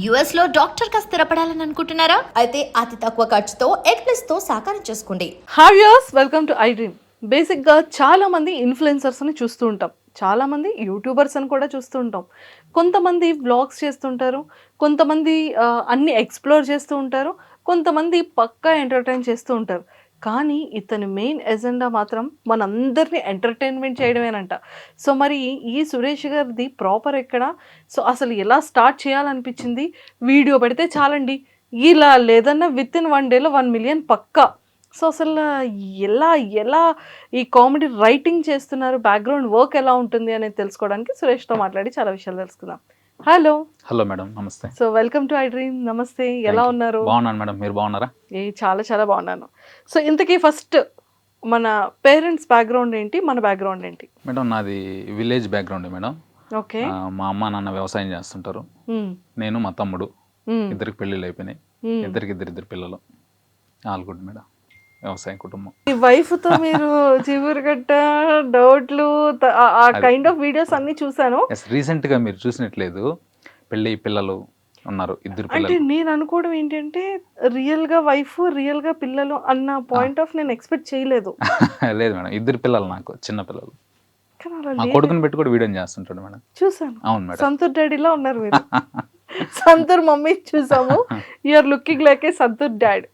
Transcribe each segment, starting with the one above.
US లో doctor గా స్థిరపడాలని అనుకుంటున్నారా? అయితే అతి తక్కువ ఖర్చుతో ఎగ్ప్లస్ తో సాకారం చేసుకోండి. Hi viewers, welcome to iDream. బేసిక్గా చాలామంది ఇన్ఫ్లుయెన్సర్స్ని చూస్తూ ఉంటాం, చాలామంది యూట్యూబర్స్ అని కూడా చూస్తూ ఉంటాం. కొంతమంది వ్లాగ్స్ చేస్తుంటారు, కొంతమంది అన్ని ఎక్స్ప్లోర్ చేస్తూ ఉంటారు, కొంతమంది పక్కా ఎంటర్టైన్ చేస్తూ ఉంటారు. కానీ ఇతని మెయిన్ ఎజెండా మాత్రం మనందరినీ ఎంటర్టైన్మెంట్ చేయడమేనంట. సో మరి ఈ సురేష్ గారిది ప్రాపర్ ఎక్కడ? సో అసలు ఎలా స్టార్ట్ చేయాలనిపించింది? వీడియో పెడితే చాలండి, ఇలా లేదన్నా విత్ ఇన్ 1 డేలో 1 మిలియన్ పక్కా. సో అసలు ఎలా ఎలా ఈ కామెడీ రైటింగ్ చేస్తున్నారు, బ్యాక్గ్రౌండ్ వర్క్ ఎలా ఉంటుంది అనేది తెలుసుకోవడానికి సురేష్తో మాట్లాడి చాలా విషయాలు తెలుసుకుందాం. హలో. హలో మేడం, నమస్తే. So welcome to iDream. నమస్తే, ఎలా ఉన్నారు? బాగున్నాను మేడం, మీరు బాగున్నారా? చాలా చాలా బాగున్నాను. సో ఇంతకీ ఫస్ట్ మన పేరెంట్స్ బ్యాక్గ్రౌండ్ ఏంటి, మన బ్యాక్గ్రౌండ్ ఏంటి? మేడం నాది విలేజ్ బ్యాక్గ్రౌండ్ మేడం. ఓకే. మా అమ్మ నాన్న వ్యవసాయం చేస్తుంటారు. నేను మా తమ్ముడు, ఇద్దరికి పెళ్ళిళ్ళు అయిపోయినాయి. ఇద్దరు పిల్లలు. ఆల్ గుడ్ మేడం, వ్యవసాయ కుటుంబం. ఈ వైఫ్తో మీరు చిగురుగట్ట డౌట్లు ఆ కైండ్ ఆఫ్ వీడియోస్ అన్ని చూసాను. రీసెంట్ గా మీరు చూసినట్లేదు, పెళ్ళి పిల్లలు ఉన్నారు, ఇద్దరు అంటే పిల్లలు. నేను అనుకోవడం ఏంటంటే రియల్ గా వైఫ్ రియల్ గా పిల్లలు అన్న పాయింట్ ఆఫ్ నేను ఎక్స్పెక్ట్ చేయలేదు. లేదు మేడం, ఇద్దరు పిల్లలు, నాకు చిన్న పిల్లలు. కానీ అలా మా కొడుకుని పెట్టి కూడా వీడియో చేస్తుంటాడు మేడం. చూసాను. అవును మేడం. సంతూర్ డాడీలా ఉన్నారు మీరు. సంతూర్ మమ్మీ చూసాము, you're looking like a Santoor dad.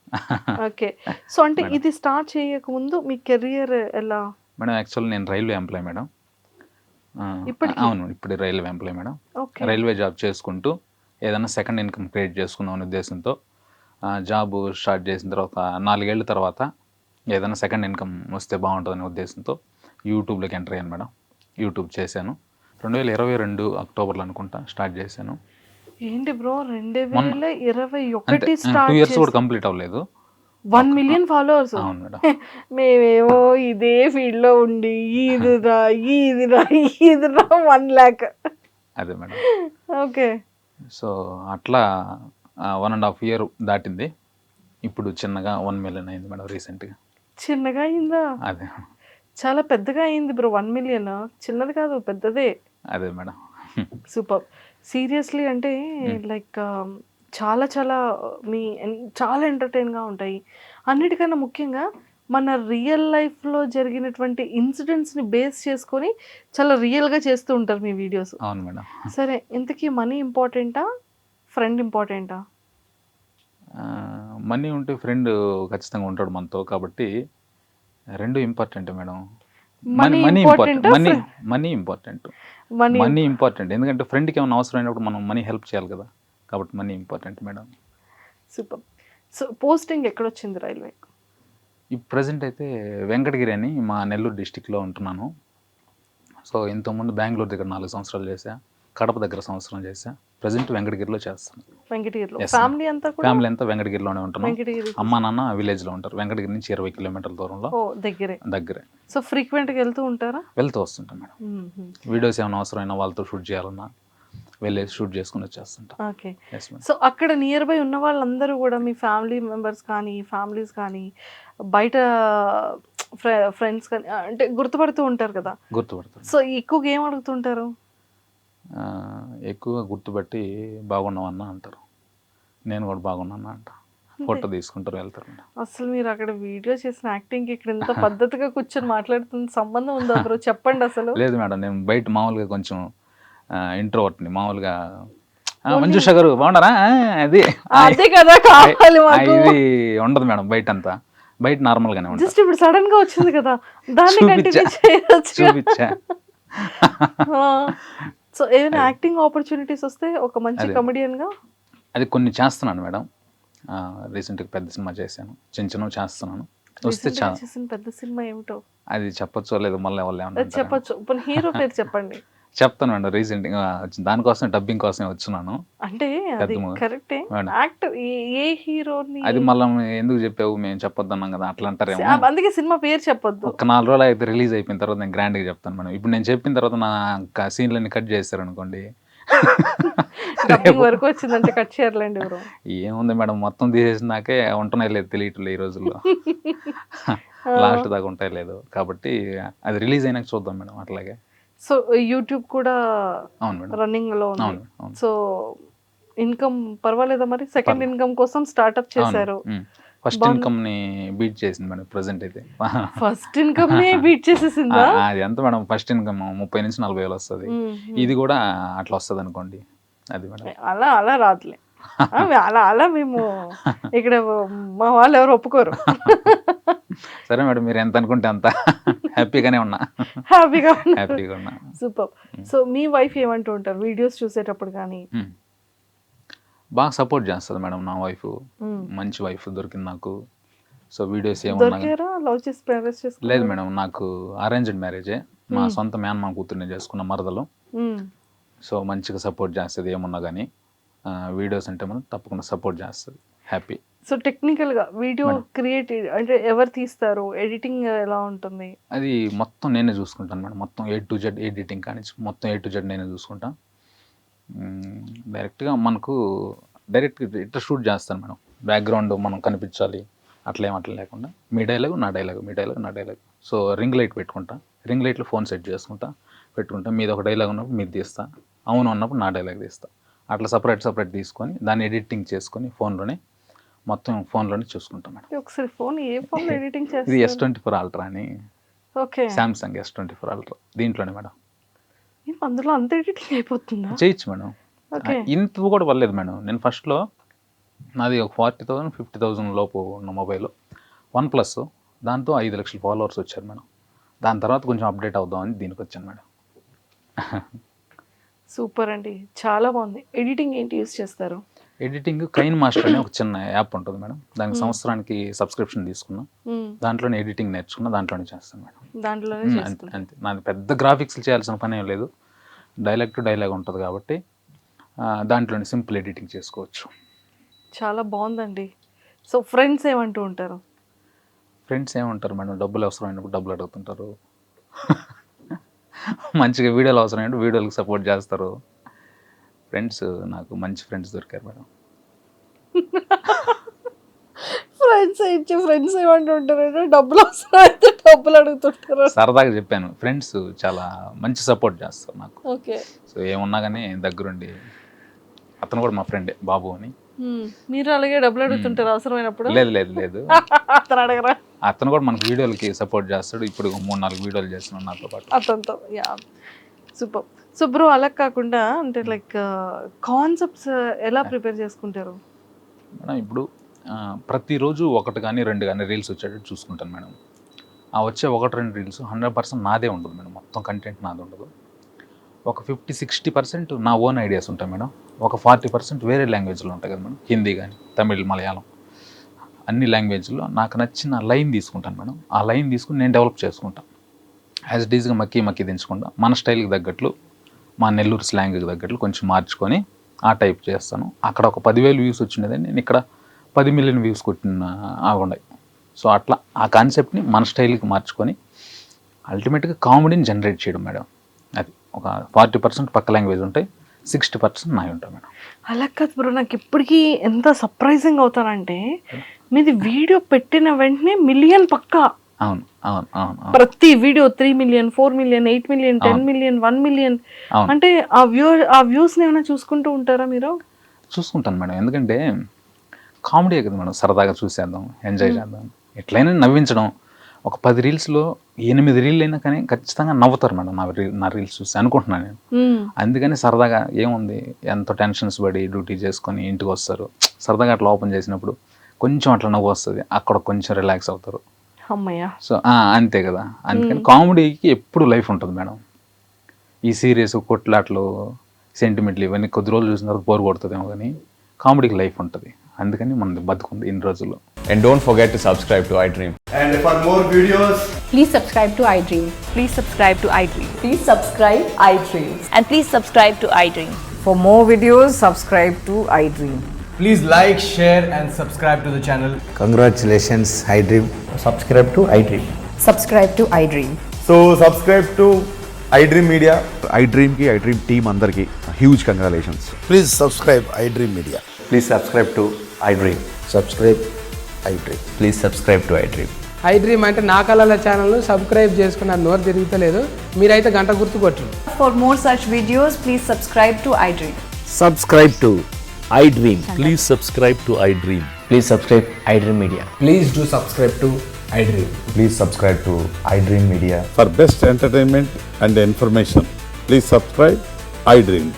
Okay. So అంటే ఇది స్టార్ట్ చేయక ముందు మీ కెరియర్ ఎలా? మేడం యాక్చువల్ నేను రైల్వే ఎంప్లాయ్ మేడం. అవును, ఇప్పుడు railway employee madam. Railway job చేసుకుంటూ ఏదైనా సెకండ్ ఇన్కమ్ క్రియేట్ చేసుకుందాం అనే ఉద్దేశంతో జాబ్ స్టార్ట్ చేసిన తర్వాత 4 ఏళ్ళ తర్వాత ఏదైనా సెకండ్ ఇన్కమ్ వస్తే బాగుంటుందనే ఉద్దేశంతో యూట్యూబ్లోకి ఎంటర్ అయ్యాను మేడం. యూట్యూబ్ చేశాను 2022 అక్టోబర్లో అనుకుంటా స్టార్ట్ చేశాను. ఏంటి బ్రో 2021 స్టార్ట్ 2 ఇయర్స్ కూడా కంప్లీట్ అవ్వలేదు. 1 మిలియన్ ఫాలోవర్స్. అవును మేడం. మేమేమో ఇదే ఫీల్డ్ లో ఉండి ఈదురా 1 lakh. అదే మేడం. ఓకే. సో అట్లా 1.5 year దాటింది. ఇప్పుడు చిన్నగా 1 million అయింది మేడం రీసెంట్గా. చిన్నగా అయిందా? అదే, చాలా పెద్దగా అయింది బ్రో. 1 మిలియన్ చిన్నది కాదు, పెద్దదే. అదే మేడం. సూపర్. సీరియస్లీ అంటే లైక్ చాలా చాలా చాలా ఎంటర్టైన్గా ఉంటాయి. అన్నిటికన్నా ముఖ్యంగా మన రియల్ లైఫ్లో జరిగినటువంటి ఇన్సిడెంట్స్ని బేస్ చేసుకొని చాలా రియల్గా చేస్తూ ఉంటారు మీ వీడియోస్. అవును మేడం. సరే, ఇంతకీ మనీ ఇంపార్టెంటా, ఫ్రెండ్ ఇంపార్టెంటా? మనీ ఉంటే ఫ్రెండ్ ఖచ్చితంగా ఉంటాడు మనతో, కాబట్టి రెండు important madam. Money important. Money important ఎందుకంటే ఫ్రెండ్కి ఏమైనా అవసరం అయినప్పుడు మనం మనీ హెల్ప్ చేయాలి కదా, కాబట్టి money important madam. Super. So posting ఎక్కడొచ్చింది రైల్వే? ఈ ప్రజెంట్ అయితే వెంకటగిరి అని మా నెల్లూరు డిస్టిక్లో ఉంటున్నాను. సో ఇంతకుముందు బెంగళూరు దగ్గర 4 సంవత్సరాలు చేశా, కడప దగ్గర సంవత్సరం చేశా. ప్రజెంట్ వెంకటగిరిలో చేస్తాను. వెంకటగిరిలో ఫ్యామిలీ అంతా వెంకటగిరిలోనే ఉంటున్నాం. అమ్మ నాన్న విలేజ్లో ఉంటారు. వెంకటగిరి నుంచి 20 కిలోమీటర్ల దూరంలో. దగ్గరే. సో ఫ్రీక్వెంట్గా వెళ్తూ ఉంటారా? వెళ్తూ వస్తుంటాం మేడం. వీడియోస్ ఏమైనా అవసరమైనా వాళ్ళతో షూట్ చేయాలన్నా వెళ్ళి షూట్ చేసుకుని వచ్చేస్తుంటాం. ఓకే. సో అక్కడ నియర్ బై ఉన్న వాళ్ళందరూ కూడా మీ ఫ్యామిలీ మెంబర్స్ కానీ, ఫ్యామిలీస్ కానీ, బయట ఫ్రెండ్స్ కానీ అంటే గుర్తుపడుతూ ఉంటారు కదా? గుర్తుపడుతుంది. సో ఎక్కువగా ఏం అడుగుతుంటారు? ఎక్కువగా గుర్తుపట్టి బాగున్నావన్నా అంటారు, నేను కూడా బాగున్నాను అంట, ఫోటో తీసుకుంటారు, వెళ్తారు. అసలు మీరు అక్కడ వీడియో చేసిన యాక్టింగ్కి ఇక్కడ ఇంత పద్ధతిగా కూర్చొని మాట్లాడుతున్న సంబంధం ఉందా బ్రో? చెప్పండి అసలు. లేదు మేడం, నేను బయట మామూలుగా కొంచెం ఇంట్రోవర్ట్ని, మామూలుగా మంజుష గారు బాగున్నారా అదే కదా కావాలి మాకు. ఇది ఉండదు మేడం బయట అంతా. బయట నార్మల్ గానే ఉంటుంది. జస్ట్ ఇప్పుడు సడన్ గా వచ్చింది కదా, దాన్ని కంటిన్యూ చేయొచ్చు. చూపించా. సో ఏమైనా యాక్టింగ్ ఆపర్చునిటీస్ వస్తే ఒక మంచి కమెడియన్ గా? అది కొన్ని చేస్తున్నాను మేడం. రీసెంట్గా పెద్ద సినిమా చేశాను, చిన్న చేస్తున్నాను. వస్తే పెద్ద సినిమా ఏమిటో అది చెప్పొచ్చో లేదు, మళ్ళీ వాళ్ళు ఏమన్నా చెప్పొచ్చు. ఇప్పుడు హీరో పేరు చెప్పండి. చెప్తాను మేడం. రీసెంట్గా దానికోసం డబ్బింగ్ కోసమే వచ్చున్నాను. అంటే అది కరెక్టే. యాక్టర్ ఏ హీరోని? అది మళ్ళీ ఎందుకు చెప్పావు, మేము చెప్పొద్దన్నాం కదా అట్లా అంటారేమో, అందుకే సినిమా పేరు చెప్పొద్దు. ఒక 4 రోజులు అయితే రిలీజ్ అయిపోయిన తర్వాత నేను గ్రాండ్గా చెప్తాను మేడం. ఇప్పుడు నేను చెప్పిన తర్వాత నా సీన్లన్నీ కట్ చేస్తారు అనుకోండి, వరకు వచ్చిందంటే కట్ చేయర్లేండి బ్రో. ఏముంది మేడం, మొత్తం తీసేసినాకే ఉంటున్నాయి లేదు తెలియట్లేదు ఈ రోజుల్లో. లాస్ట్ దాకా ఉంటాయి లేదు, కాబట్టి అది రిలీజ్ అయినాక చూద్దాం మేడం. అట్లాగే సో యూట్యూబ్ కూడా రన్నింగ్ లో ఉంది. సో ఇన్కమ్ పర్వాలేదా మరి? సెకండ్ ఇన్కమ్ కోసం స్టార్ట్అప్ చేశారు. ఫస్ట్ ఇన్కమ్ ని బీట్ చేసింది మేడం ప్రెసెంట్ అయితే. ఫస్ట్ ఇన్కమ్ నే బీట్ చేసేసిందా? అది ఎంత మేడం, ఫస్ట్ ఇన్కమ్ 30 నుంచి 40 వేలు వస్తుంది. ఇది కూడా అట్లా వస్తుంది అనుకోండి. అది మేడం. అలా అలా రాదులే. అలా మేము ఇక్కడ మా వాళ్ళు ఎవరు ఒప్పుకోరు. సరే మేడం, మీరు ఎంత అనుకుంటే అంత హ్యాపీగానే ఉన్నా. హ్యాపీగా ఉన్నా. సూపర్. సో మీ వైఫ్ ఏమంటూ ఉంటారు వీడియోస్ చూసేటప్పుడు కానీ? బాగా సపోర్ట్ చేస్తుంది మేడం నా వైఫ్. మంచి వైఫ్ దొరికింది నాకు. సో వీడియోస్ ఏమన్నా లేదు మేడం, నాకు అరేంజ్డ్ మ్యారేజే. మా సొంత మేనమా కూతుర్ని చేసుకున్న మరదలు. సో మంచిగా సపోర్ట్ చేస్తుంది ఏమున్నా కానీ. వీడియోస్ అంటే మనం తప్పకుండా సపోర్ట్ చేస్తుంది. హ్యాపీ. సో టెక్నికల్ గా వీడియో క్రియేట్ అంటే ఎవరు తీస్తారు? ఎడిటింగ్ ఎలా ఉంటుంది? అది మొత్తం నేనే చూసుకుంటాను మేడం. మొత్తం A to Z ఎడిటింగ్ కానీ మొత్తం A to Z నేనే చూసుకుంటాను. డైరెక్ట్గా మనకు ఇట్లా షూట్ చేస్తాను మేడం. బ్యాక్గ్రౌండ్ మనం కనిపించాలి అట్లా లేకుండా మీ డైలాగ్ నా డైలాగ్, మీ డైలాగ్ నా డైలాగ్. సో రింగ్ లైట్ పెట్టుకుంటా. రింగ్ లైట్లో ఫోన్ సెట్ చేసుకుంటా పెట్టుకుంటా. మీది ఒక డైలాగ్ ఉన్నప్పుడు మీరు తీస్తా, అవును అన్నప్పుడు నా డైలాగ్ తీస్తా. అట్లా సపరేట్ తీసుకొని దాన్ని ఎడిటింగ్ చేసుకొని మొత్తం ఫోన్లోనే చూసుకుంటాం మేడం. ఒకసారి ఫోన్ ఏ ఫోన్ ఎడిటింగ్ చేస్తారు? ఇది S24 Ultra అని. ఓకే. సామ్సంగ్ S24 Ultra దీంట్లోనే మేడం. అందులో అంత ఎడిటింగ్ అయిపోతుందా? చేయొచ్చు మేడం. ఇంత కూడా పర్లేదు మేడం. నేను ఫస్ట్లో నాది ఒక 40,000 50,000 లోపు ఉన్న మొబైల్ OnePlus. దాంతో 5 లక్షల ఫాలోవర్స్ వచ్చారు మేడం. దాని తర్వాత కొంచెం అప్డేట్ అవుదామని దీనికి వచ్చాను మేడం. సూపర్ అండి, చాలా బాగుంది. ఎడిటింగ్ ఏంటి యూస్ చేస్తారు? ఎడిటింగ్ కైన్ మాస్టర్ అనే ఒక చిన్న యాప్ ఉంటుంది మేడం. దానికి సంవత్సరానికి సబ్స్క్రిప్షన్ తీసుకున్నా. దాంట్లోనే ఎడిటింగ్ నేర్చుకున్నా, దాంట్లోనే చేస్తాను మేడం. దాంట్లోనే అంతే. నాది పెద్ద గ్రాఫిక్స్ చేయాల్సిన పని ఏం లేదు. డైలాగ్ టు డైలాగ్ ఉంటుంది కాబట్టి దాంట్లోనే సింపుల్ ఎడిటింగ్ చేసుకోవచ్చు. చాలా బాగుందండి. సో ఫ్రెండ్స్ ఏమంటూ ఉంటారు? ఫ్రెండ్స్ ఏమంటారు మేడం, డబ్బులు అవసరమైనప్పుడు డబ్బులు అడుగుతుంటారు. మంచిగా వీడియోలు అవసరమైనప్పుడు వీడియోలకు సపోర్ట్ చేస్తారు. ఫ్రెండ్స్ నాకు మంచి ఫ్రెండ్స్ దొరికారు మేడం. ఫ్రెండ్స్ ఏమంటూ ఉంటారు? డబ్బులు అవసరమైతే డబ్బులు అడుగుతుంటారు. సరదాగా చెప్పాను. ఫ్రెండ్స్ చాలా మంచి సపోర్ట్ చేస్తారు నాకు. ఓకే. సో ఏమున్నా కానీ దగ్గరుండి. అతను కూడా మా ఫ్రెండే, బాబు అని. మీరు అలాగే డబ్బులు అడుగుతుంటారు అవసరమైనప్పుడు? లేదు. అతను అడగరా? అతను కూడా మనకు వీడియోలకి సపోర్ట్ చేస్తాడు. ఇప్పుడు 3-4 వీడియోలు చేస్తున్నాడు నాతో పాటు. అతనితో. సూపర్. సో బ్రో, అలా కాకుండా అంటే లైక్ కాన్సెప్ట్స్ ఎలా ప్రిపేర్ చేసుకుంటారు మేడం? ఇప్పుడు ప్రతిరోజు 1 కానీ 2 కానీ రీల్స్ వచ్చేటట్టు చూసుకుంటాను మేడం. ఆ వచ్చే 1-2 రీల్స్ 100% నాదే ఉంటుంది మేడం. మొత్తం కంటెంట్ నాది ఉండదు. ఒక 50-60% నా ఓన్ ఐడియాస్ ఉంటాయి మేడం. ఒక 40% వేరే లాంగ్వేజ్లో ఉంటాయి కదా మేడం. హిందీ కానీ, తమిళ్, మలయాళం అన్ని లాంగ్వేజ్లో నాకు నచ్చిన లైన్ తీసుకుంటాను మేడం. ఆ లైన్ తీసుకుని నేను డెవలప్ చేసుకుంటాను. యాజ్ ఇట్ ఈజ్గా మక్కి దించకుండా మన స్టైల్కి తగ్గట్లు, మా నెల్లూరు స్లాంగ్కి తగ్గట్లు కొంచెం మార్చుకొని ఆ టైప్ చేస్తాను. అక్కడ ఒక 10,000 వ్యూస్ వచ్చినదని నేను ఇక్కడ 10 మిలియన్ వ్యూస్ కొట్టిన ఉన్నాయి. సో అట్లా ఆ కాన్సెప్ట్ని మన స్టైల్కి మార్చుకొని అల్టిమేట్గా కామెడీని జనరేట్ చేయడం మేడం. అది ఒక 40% పక్క లాంగ్వేజ్ ఉంటాయి, 60% నాయి ఉంటాయి మేడం. అలా కాదు బ్రో, నాకు ఇప్పటికీ ఎంత సర్ప్రైజింగ్ అవుతానంటే మీది వీడియో పెట్టిన వెంటనే మిలియన్ పక్కా. అవును. ప్రతి video 3 million, 4 million, 8 million, 10 million, 1 million. అంటే ఆ వ్యూస్ ఏమైనా చూసుకుంటూ ఉంటారా మీరు? చూసుకుంటాను మేడం. ఎందుకంటే కామెడీ కదా మేడం, సరదాగా చూసేద్దాం, ఎంజాయ్ చేద్దాం, ఎట్లయినా నవ్వించడం. ఒక 10 రీల్స్లో 8 రీల్ అయినా కానీ ఖచ్చితంగా నవ్వుతారు మేడం నా రీల్స్ చూసి అనుకుంటున్నాను నేను. అందుకని సరదాగా ఏముంది, ఎంతో టెన్షన్స్ పడి డ్యూటీ చేసుకొని ఇంటికి వస్తారు, సరదాగా అట్లా ఓపెన్ చేసినప్పుడు కొంచెం అట్లా నవ్వు వస్తుంది, అక్కడ కొంచెం రిలాక్స్ అవుతారు. అమ్మయ్య. సో అంతే కదా. అందుకని కామెడీకి ఎప్పుడు లైఫ్ ఉంటుంది మేడం. ఈ సీరియస్ కొట్లాట్లు, సెంటిమెంట్లు ఇవన్నీ కొద్ది రోజులు చూసిన తర్వాత బోర్ కొడుతుందేమో, కానీ కామెడీకి లైఫ్ ఉంటుంది. అందుకని మనది బతుకుంది ఇన్ని రోజుల్లో. And don't forget to subscribe to iDream. And for more videos, please subscribe to iDream. Please subscribe to iDream. Please subscribe iDream. And please subscribe to iDream. For more videos, subscribe to iDream. please like, share and subscribe to the channel. Congratulations, iDream. Subscribe to iDream. Subscribe to iDream. So subscribe to iDream Media. iDream ki iDream team andarki huge congratulations. Please subscribe iDream Media. Please subscribe to iDream. Subscribe iDream. Please subscribe to iDream. iDream అంటే నా కళల ఛానల్ను subscribe చేసుకున్న నోరు తిరుగుతలేదు, మీరైతే గంట గుర్తు కొట్టండి. For more such videos, please subscribe to iDream. Subscribe to iDream. Please subscribe to iDream. Please subscribe iDream Media. Please do subscribe to iDream. Please subscribe to iDream Media. For best entertainment and information, please subscribe iDream.